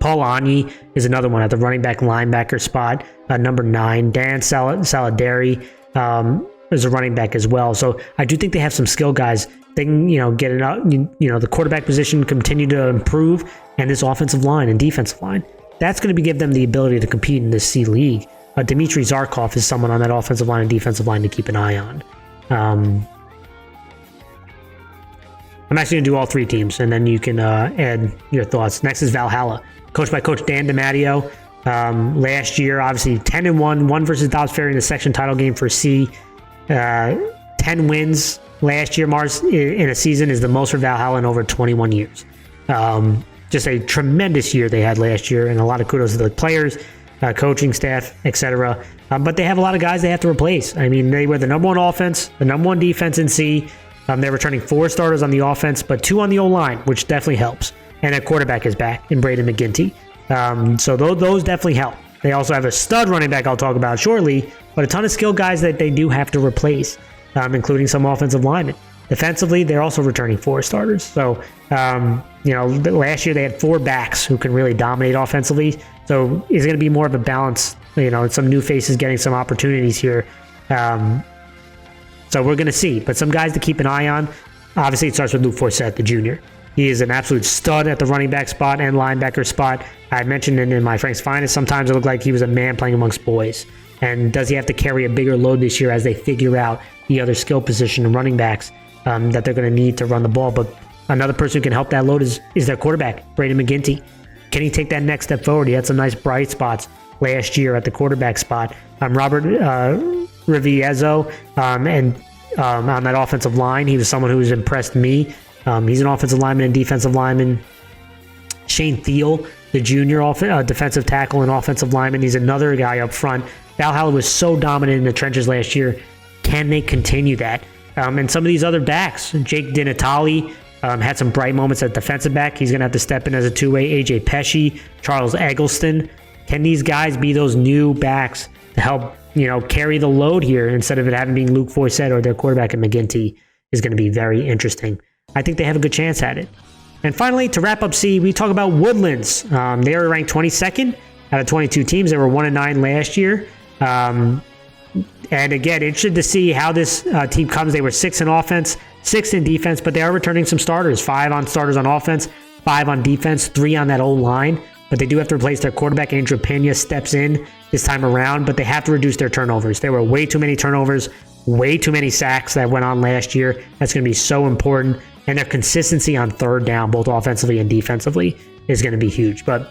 Speaker 1: Paul Agni is another one at the running back linebacker spot, number 9. Dan Saladari is a running back as well. So I do think they have some skill guys. They can, get it up. The quarterback position continue to improve, and this offensive line and defensive line. That's going to give them the ability to compete in this C league. Dmitry Zarkov is someone on that offensive line and defensive line to keep an eye on. I'm actually going to do all 3 teams, and then you can add your thoughts. Next is Valhalla, coached by Coach Dan DiMatteo. Last year, obviously 10-1, won versus Dobbs Ferry in the section title game for C. 10 wins last year, Mars, in a season is the most for Valhalla in over 21 years. Just a tremendous year they had last year, and a lot of kudos to the players, coaching staff, etc. But they have a lot of guys they have to replace. I mean, they were the number 1 offense, the number 1 defense in C. They're returning 4 starters on the offense, but 2 on the O-line, which definitely helps. And their quarterback is back in Braden McGinty. So those definitely help. They also have a stud running back I'll talk about shortly, but a ton of skill guys that they do have to replace, including some offensive linemen. Defensively, they're also returning 4 starters. So, last year they had 4 backs who can really dominate offensively. So it's going to be more of a balance, some new faces getting some opportunities here. So we're going to see. But some guys to keep an eye on. Obviously, it starts with Luke Forsett, the junior. He is an absolute stud at the running back spot and linebacker spot. I mentioned in my Frank's Finest, sometimes it looked like he was a man playing amongst boys. And does he have to carry a bigger load this year as they figure out the other skill position and running backs that they're going to need to run the ball? But another person who can help that load is their quarterback, Braden McGinty. Can he take that next step forward? He had some nice bright spots last year at the quarterback spot. Robert Riviezo, and on that offensive line, he was someone who's impressed me. He's an offensive lineman and defensive lineman. Shane Thiel, the junior defensive tackle and offensive lineman. He's another guy up front. Valhalla was so dominant in the trenches last year. Can they continue that? And some of these other backs, Jake DiNatale had some bright moments at defensive back. He's going to have to step in as a 2-way. AJ Pesci, Charles Eggleston. Can these guys be those new backs to help, carry the load here instead of it having been Luke Forsett or their quarterback at McGinty? Is going to be very interesting. I think they have a good chance at it. And finally, to wrap up C, we talk about Woodlands. They are ranked 22nd out of 22 teams. They were 1-9 last year. And again, interested to see how this team comes. They were 6th in offense, 6th in defense, but they are returning some starters. 5 on starters on offense, 5 on defense, 3 on that O-line. But they do have to replace their quarterback. Andrew Pena steps in this time around, but they have to reduce their turnovers. There were way too many turnovers, way too many sacks that went on last year. That's going to be so important. And their consistency on third down, both offensively and defensively, is going to be huge. But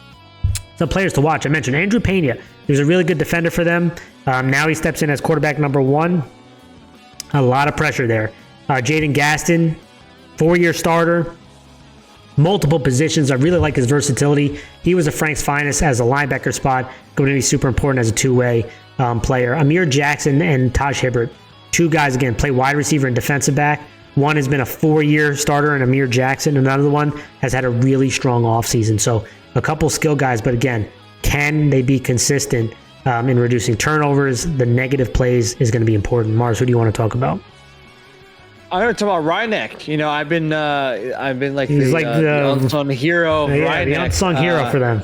Speaker 1: some players to watch. I mentioned Andrew Pena. He was a really good defender for them. Now he steps in as quarterback number 1. A lot of pressure there. Jaden Gaston, 4-year starter. multiple positions. I really like his versatility. He was a Frank's finest as a linebacker spot, going to be super important as a two-way player. Amir Jackson and Taj Hibbert, two guys, again, play wide receiver and defensive back. One has been a 4-year starter in Amir Jackson. Another one has had a really strong offseason. So a couple skill guys, but again, can they be consistent in reducing turnovers? The negative plays is going to be important. Mars, who do you want to talk about?
Speaker 2: I'm going to talk about Rhynek. You know, I've been like
Speaker 1: He's
Speaker 2: the unsung hero.
Speaker 1: Yeah, the unsung hero for them.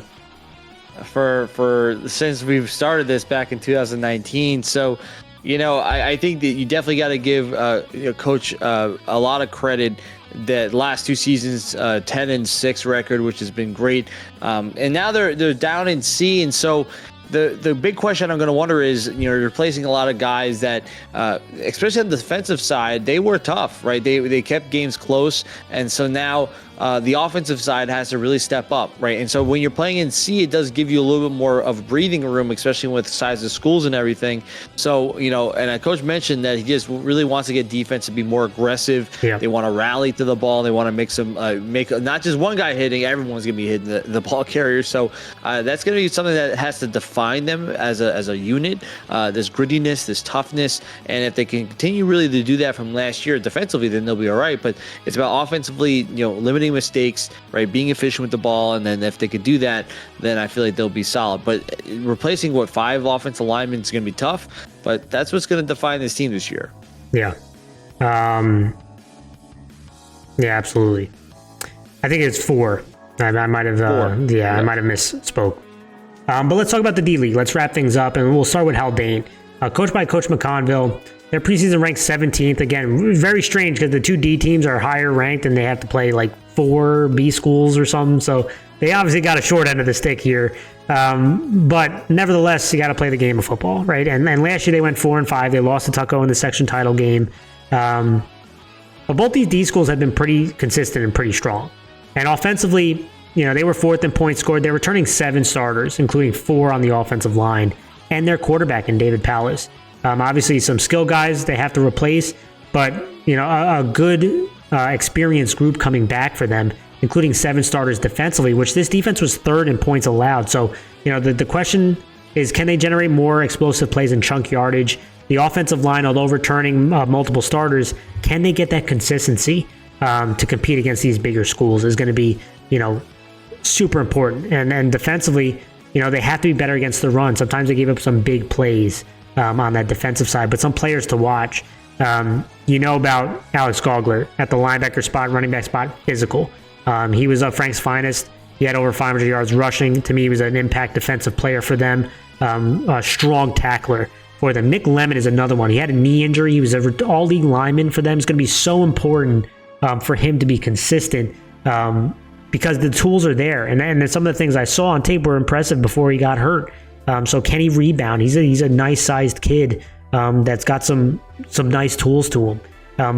Speaker 2: For since we've started this back in 2019. So, you know, I think that you definitely got to give Coach a lot of credit. That last 2 seasons, 10-6 record, which has been great, and now they're down in C, and so. The big question I'm going to wonder is, you know, you're replacing a lot of guys that, especially on the defensive side, they were tough, right? They kept games close, and so now the offensive side has to really step up, right? And so when you're playing in C, it does give you a little bit more of breathing room, especially with the size of schools and everything. So, you know, and Coach mentioned that he just really wants to get defense to be more aggressive. Yeah. They want to rally to the ball. They want to make not just one guy hitting, everyone's going to be hitting the ball carrier. So that's going to be something that has to define them as a unit, this grittiness, this toughness. And if they can continue really to do that from last year defensively, then they'll be all right. But it's about offensively, you know, limiting mistakes, right? Being efficient with the ball. And then if they could do that, then I feel like they'll be solid. But replacing 5 offensive linemen is going to be tough, but that's what's going to define this team this year.
Speaker 1: Yeah. Yeah, absolutely. I think it's 4. I might have, I might have misspoke. But let's talk about the D League. Let's wrap things up, and we'll start with Haldane. Coached by Coach McConville. Their preseason ranked 17th. Again, very strange because the 2 D teams are higher ranked and they have to play like 4 B schools or something. So they obviously got a short end of the stick here. But nevertheless, you got to play the game of football, right? And last year they went 4-5. They lost to Tucko in the section title game. But both these D schools have been pretty consistent and pretty strong. And offensively, you know, they were 4th in points scored. They're returning 7 starters, including 4 on the offensive line, and their quarterback in David Pallas. Obviously, some skill guys they have to replace, but you know, a good experienced group coming back for them, including 7 starters defensively, which this defense was 3rd in points allowed. So, you know, the question is, can they generate more explosive plays and chunk yardage? The offensive line, although returning multiple starters, can they get that consistency to compete against these bigger schools? Is going to be, you know, super important. And defensively, you know, they have to be better against the run. Sometimes they gave up some big plays on that defensive side, but some players to watch. You know about Alex Gogler at the linebacker spot, running back spot, physical. He was Frank's finest. He had over 500 yards rushing. To me, he was an impact defensive player for them, a strong tackler for them. Nick Lemon is another one. He had a knee injury. He was an all-league lineman for them. It's going to be so important for him to be consistent because the tools are there. And some of the things I saw on tape were impressive before he got hurt. So can he rebound? He's a nice-sized kid that's got some nice tools to him.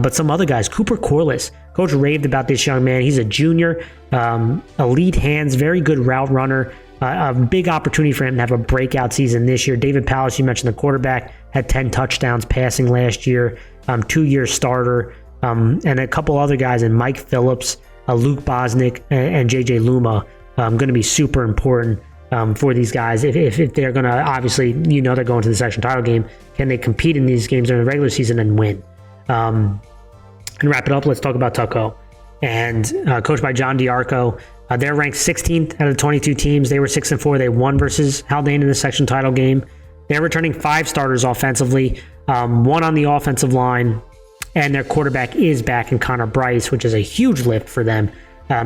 Speaker 1: But some other guys, Cooper Corliss, coach raved about this young man. He's a junior, elite hands, very good route runner. A big opportunity for him to have a breakout season this year. David Pallas, you mentioned the quarterback, had 10 touchdowns passing last year, 2-year starter, and a couple other guys, and Mike Phillips, Luke Bosnick, and JJ Luma, going to be super important for these guys. If they're going to, obviously, you know, they're going to the section title game. Can they compete in these games during the regular season and win? And wrap it up, let's talk about Tucko. And coached by John DiArco, they're ranked 16th out of 22 teams. They were 6-4. They won versus Haldane in the section title game. They're returning 5 starters offensively, 1 on the offensive line, and their quarterback is back in Connor Bryce, which is a huge lift for them.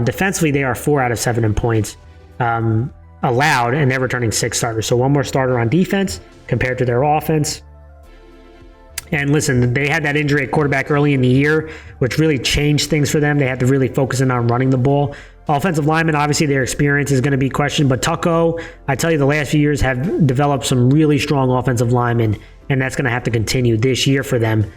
Speaker 1: Defensively, they are 4 out of 7 in points allowed, and they're returning 6 starters. So 1 more starter on defense compared to their offense. And listen, they had that injury at quarterback early in the year, which really changed things for them. They had to really focus in on running the ball. Offensive linemen, obviously their experience is going to be questioned, but Tucko, I tell you, the last few years have developed some really strong offensive linemen, and that's going to have to continue this year for them.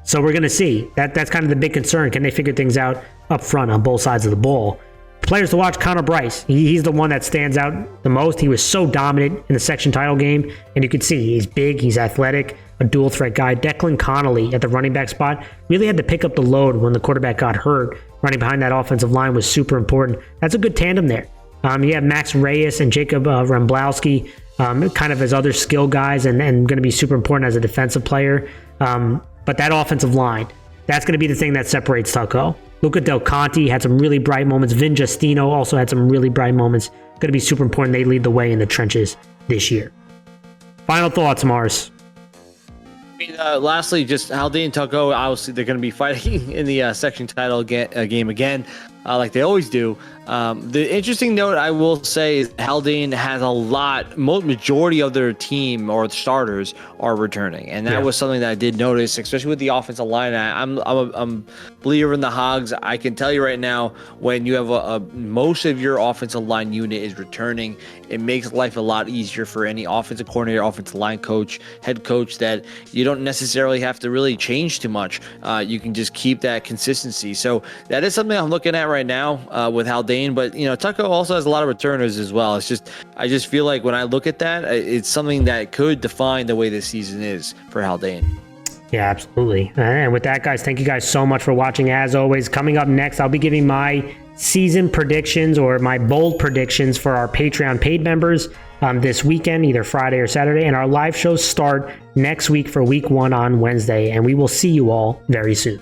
Speaker 1: So we're going to see. That's kind of the big concern. Can they figure things out up front on both sides of the ball? Players to watch, Connor Bryce. He's the one that stands out the most. He was so dominant in the section title game, and you could see he's big, he's athletic, a dual threat guy. Declan Connolly at the running back spot really had to pick up the load when the quarterback got hurt running behind that offensive line was super important. That's a good tandem there. You have Max Reyes and Jacob Remblowski kind of as other skill guys and going to be super important as a defensive player. But that offensive line, that's going to be the thing that separates Tucko. Luca Del Conte had some really bright moments. Vin Justino also had some really bright moments. Going to be super important they lead the way in the trenches this year. Final thoughts, Mars.
Speaker 2: Lastly, just Haldane Tucko, obviously they're going to be fighting in the section title game again, like they always do. The interesting note I will say is Haldane has a lot, majority of their team or starters are returning, and that was something that I did notice, especially with the offensive line. I'm a believer in the Hogs. I can tell you right now, when you have most of your offensive line unit is returning, it makes life a lot easier for any offensive coordinator, offensive line coach, head coach, that you don't necessarily have to really change too much. You can just keep that consistency. So that is something I'm looking at right now with Haldane. But Tucko also has a lot of returners as well. I just feel like when I look at that, it's something that could define the way this season is for Haldane.
Speaker 1: Yeah, absolutely. And with that, guys, thank you guys so much for watching. As always, coming up next, I'll be giving my season predictions or my bold predictions for our Patreon paid members this weekend, either Friday or Saturday. And our live shows start next week for week 1 on Wednesday. And we will see you all very soon.